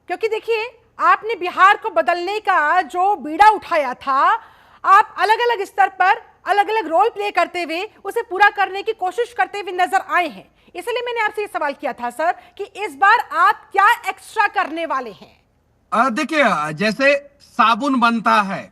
क्योंकि देखिए, आपने बिहार को बदलने का जो बीड़ा उठाया था, आप अलग अलग स्तर पर अलग अलग रोल प्ले करते हुए उसे पूरा करने की कोशिश करते हुए नजर आए हैं। इसलिए मैंने आपसे ये सवाल किया था सर कि इस बार आप क्या एक्स्ट्रा करने वाले हैं। देखिए, जैसे साबुन बनता है,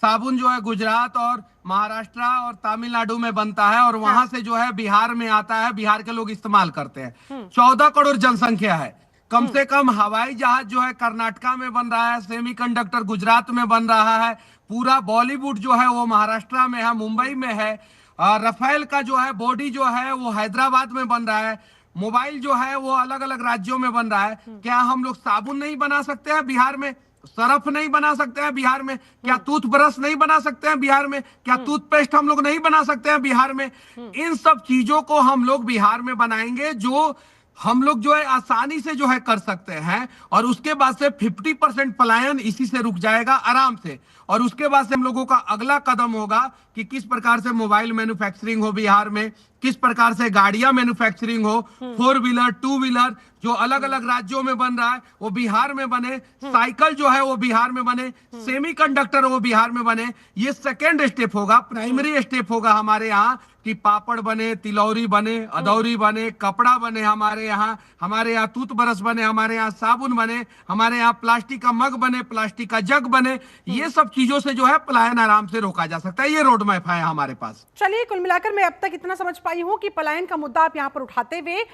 साबुन जो है गुजरात और महाराष्ट्र और तमिलनाडु में बनता है और हाँ। वहां से जो है बिहार में आता है, बिहार के लोग इस्तेमाल करते हैं। हम्म। 14 करोड़ जनसंख्या है। कम हम्म। से कम हवाई जहाज जो है कर्नाटका में बन रहा है, सेमीकंडक्टर गुजरात में बन रहा है, पूरा बॉलीवुड जो है वो महाराष्ट्र में है, मुंबई में है। रफेल का जो है बॉडी जो है वो हैदराबाद में बन रहा है। मोबाइल जो है वो अलग अलग राज्यों में बन रहा है। क्या हम लोग साबुन नहीं बना सकते हैं बिहार में? सरफ नहीं बना सकते हैं बिहार में? क्या टूथब्रश नहीं बना सकते हैं बिहार में? क्या टूथपेस्ट हम लोग नहीं बना सकते हैं बिहार में? इन सब चीजों को हम लोग बिहार में बनाएंगे, जो हम लोग जो है आसानी से जो है कर सकते हैं। और उसके बाद से 50% पलायन इसी से रुक जाएगा आराम से। और उसके बाद से हम लोगों का अगला कदम होगा कि किस प्रकार से मोबाइल मैन्युफैक्चरिंग हो बिहार में, किस प्रकार से गाड़ियां मैन्युफैक्चरिंग हो, 4 व्हीलर 2 व्हीलर जो अलग अलग राज्यों में बन रहा है वो बिहार में बने, साइकिल जो है वो बिहार में बने, सेमीकंडक्टर वो बिहार में बने। ये सेकेंड स्टेप होगा। प्राइमरी स्टेप होगा हमारे यहाँ कि पापड़ बने, तिलौरी बने, अदौरी बने, कपड़ा बने हमारे यहाँ टूथब्रश बने, हमारे यहाँ साबुन बने, हमारे यहाँ प्लास्टिक का मग बने, प्लास्टिक का जग बने। ये सब चीजों से जो है पलायन आराम से रोका जा सकता है। ये रोड मैप है हमारे पास। चलिए, कुल मिलाकर मैं अब तक इतना समझ पाई हूं कि पलायन का मुद्दा आप यहां पर उठाते हुए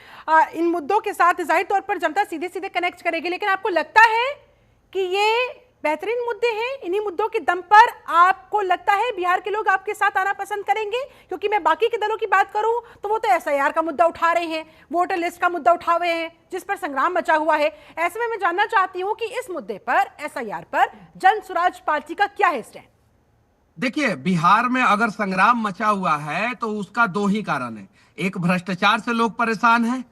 इन मुद्दों के साथ जाहिर तौर पर जनता सीधे सीधे कनेक्ट करेगी, लेकिन आपको लगता है कि ये बेहतरीन मुद्दे हैं? इन्हीं मुद्दों के दम पर आपको लगता है बिहार के लोग आपके साथ आना पसंद करेंगे? क्योंकि मैं बाकी के दलों की बात करूं तो वो तो एसआईआर का मुद्दा उठा रहे हैं, वोटर लिस्ट का मुद्दा उठा रहे हैं, जिस पर संग्राम मचा हुआ है। ऐसे में मैं जानना चाहती हूं कि इस मुद्दे पर, एसआईआर पर, जन स्वराज पार्टी का क्या है स्टैंड? देखिए, बिहार में अगर संग्राम मचा हुआ है तो उसका दो ही कारण है। एक, भ्रष्टाचार से लोग परेशान हैं,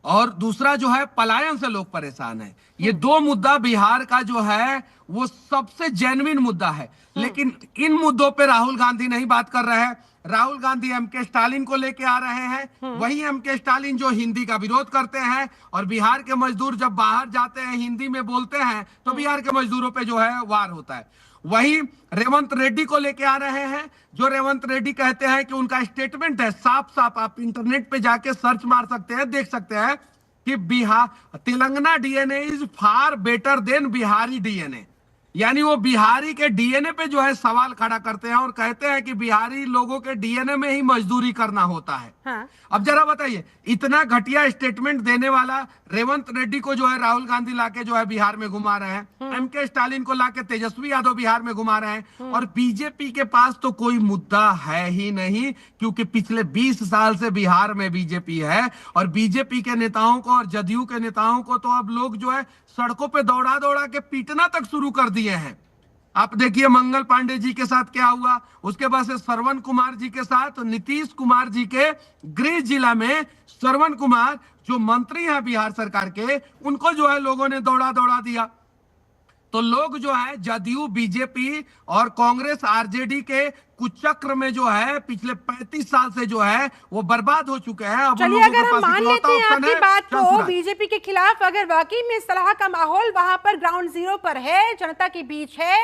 और दूसरा जो है पलायन से लोग परेशान हैं। ये दो मुद्दा बिहार का जो है वो सबसे जेन्युइन मुद्दा है। लेकिन इन मुद्दों पे राहुल गांधी नहीं बात कर रहे हैं। राहुल गांधी एमके स्टालिन को लेके आ रहे हैं। वही एमके स्टालिन जो हिंदी का विरोध करते हैं, और बिहार के मजदूर जब बाहर जाते हैं हिंदी में बोलते हैं तो बिहार के मजदूरों पे जो है वार होता है। वही रेवंत रेड्डी को लेके आ रहे हैं, जो रेवंत रेड्डी कहते हैं कि उनका स्टेटमेंट है साफ साफ, आप इंटरनेट पे जाके सर्च मार सकते हैं, देख सकते हैं कि Bihar Telangana DNA is far better than Bihari DNA. यानी वो बिहारी के डीएनए पे जो है सवाल खड़ा करते हैं और कहते हैं कि बिहारी लोगों के डीएनए में ही मजदूरी करना होता है। हाँ। अब जरा बताइए, इतना घटिया स्टेटमेंट देने वाला रेवंत रेड्डी को जो है राहुल गांधी लाके जो है बिहार में घुमा रहे हैं, एमके स्टालिन को लाके तेजस्वी यादव बिहार में घुमा रहे हैं, और बीजेपी के पास तो कोई मुद्दा है ही नहीं, क्योंकि पिछले 20 साल से बिहार में बीजेपी है। और बीजेपी के नेताओं को और जदयू के नेताओं को तो अब लोग जो है सड़कों पे दौड़ा दौड़ा के पीटना तक शुरू कर दिए हैं। आप देखिए मंगल पांडे जी के साथ क्या हुआ, उसके बाद से श्रवण कुमार जी के साथ, नीतीश कुमार जी के गृह जिला में श्रवण कुमार जो मंत्री हैं बिहार सरकार के, उनको जो है लोगों ने दौड़ा दौड़ा दिया। तो लोग जो है जदयू, बीजेपी और कांग्रेस, आरजेडी के कुचक्र में जो है पिछले 35 साल से जो है वो बर्बाद हो चुके हैं। अब चलिए, अगर हम मान लेते हैं आपकी बात को, बीजेपी के खिलाफ अगर वाकई में इस तरह का माहौल वहां पर ग्राउंड जीरो पर है, जनता के बीच है,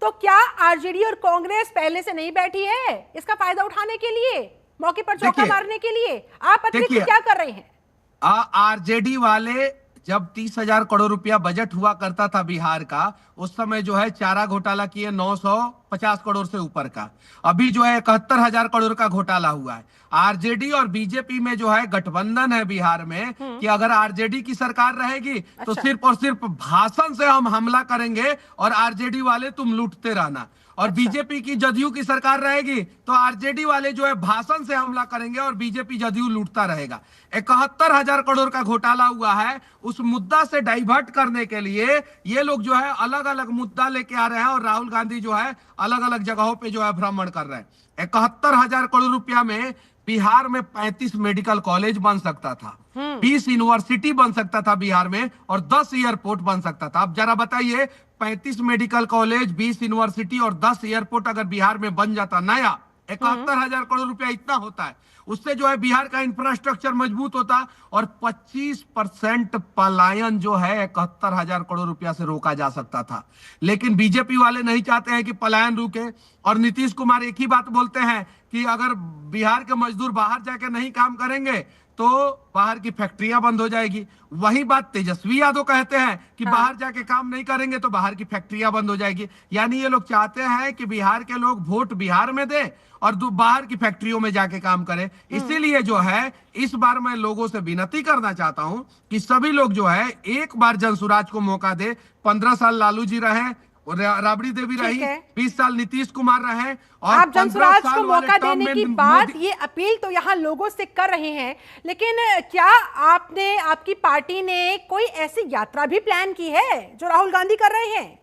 तो क्या आरजेडी और कांग्रेस पहले से नहीं बैठी है इसका फायदा उठाने के लिए, मौके पर चौका मारने के लिए? आप अतिरिक्त क्या कर रहे हैं? आरजेडी वाले जब 30,000 करोड़ रुपया बजट हुआ करता था बिहार का, उस समय जो है चारा घोटाला किए 950 करोड़ से ऊपर का। अभी जो है 71,000 करोड़ का घोटाला हुआ है। आरजेडी और बीजेपी में जो है गठबंधन है बिहार में कि अगर आरजेडी की सरकार रहेगी तो सिर्फ और सिर्फ भाषण से हम हमला करेंगे और आरजेडी वाले तुम लूटते रहना, और बीजेपी की जदयू की सरकार रहेगी तो आरजेडी वाले जो है भाषण से हमला करेंगे और बीजेपी जदयू लूटता रहेगा। 71,000 करोड़ का घोटाला हुआ है। उस मुद्दा से डाइवर्ट करने के लिए ये लोग जो है अलग अलग मुद्दा लेके आ रहे हैं, और राहुल गांधी जो है अलग अलग जगहों पे जो है भ्रमण कर रहे हैं। 71,000 करोड़ रुपया में बिहार में 35 मेडिकल कॉलेज बन सकता था, 20 यूनिवर्सिटी बन सकता था बिहार में, और 10 एयरपोर्ट बन सकता था। अब जरा बताइए, 35 मेडिकल कॉलेज, 20 यूनिवर्सिटी और 10 एयरपोर्ट अगर बिहार में बन जाता नया, 71,000 करोड़ रुपया इतना होता है। उससे जो है बिहार का इंफ्रास्ट्रक्चर मजबूत होता और 25% पलायन जो है 71,000 करोड़ रुपया से रोका जा सकता था। लेकिन बीजेपी वाले नहीं चाहते हैं कि पलायन रुके, और नीतीश कुमार एक ही बात बोलते हैं कि अगर बिहार के मजदूर बाहर जाकर नहीं काम करेंगे तो बाहर की फैक्ट्रियां बंद हो जाएगी। वही बात तेजस्वी यादव कहते हैं कि बाहर जाके काम नहीं करेंगे तो बाहर की फैक्ट्रियां बंद हो जाएगी। यानी ये लोग चाहते हैं कि बिहार के लोग वोट बिहार में दें और बाहर की फैक्ट्रियों में जाके काम करें। इसीलिए जो है इस बार मैं लोगों से विनती करना चाहता हूं कि सभी लोग जो है एक बार जनसुराज को मौका दे। 15 साल लालू जी रहे और राबड़ी देवी रही, 20 साल नीतीश कुमार रहे, और आप जनसुराज को मौका टर्म देने में की बात, ये अपील तो यहाँ लोगों से कर रहे हैं, लेकिन क्या आपने, आपकी पार्टी ने कोई ऐसी यात्रा भी प्लान की है जो राहुल गांधी कर रहे हैं?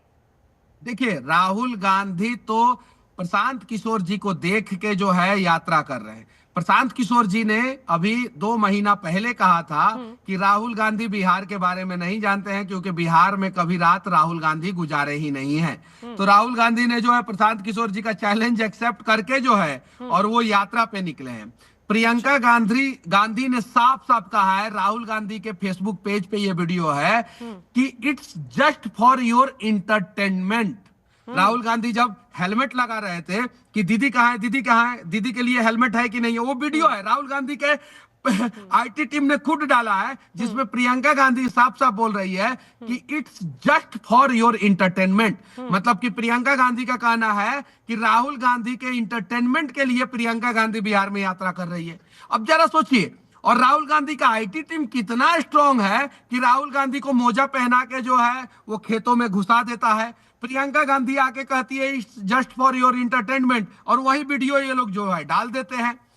देखिए, राहुल गांधी तो प्रशांत किशोर जी को देख के जो है यात्रा कर रहे हैं। प्रशांत किशोर जी ने अभी 2 महीना पहले कहा था कि राहुल गांधी बिहार के बारे में नहीं जानते हैं क्योंकि बिहार में कभी रात राहुल गांधी गुजारे ही नहीं है। तो राहुल गांधी ने जो है प्रशांत किशोर जी का चैलेंज एक्सेप्ट करके जो है और वो यात्रा पे निकले हैं। प्रियंका गांधी ने साफ साफ कहा है, राहुल गांधी के फेसबुक पेज पे ये वीडियो है कि it's just for your entertainment. Rahul Gandhi जब हेलमेट लगा रहे थे कि दीदी कहाँ है, दीदी कहाँ है, दीदी के लिए हेलमेट है कि नहीं है, वो वीडियो है राहुल गांधी के आईटी टीम ने खुद डाला है, जिसमें प्रियंका गांधी साफ साफ बोल रही है कि it's just for your entertainment. मतलब कि प्रियंका गांधी का कहना है कि राहुल गांधी के इंटरटेनमेंट के लिए प्रियंका गांधी बिहार में यात्रा कर रही है। अब जरा सोचिए, और राहुल गांधी का आईटी टीम कितना स्ट्रांग है कि राहुल गांधी को मोजा पहना के जो है वो खेतों में घुसा देता है। प्रियंका गांधी आके कहती है it's just for your entertainment, और वही वीडियो ये लोग जो है डाल देते हैं।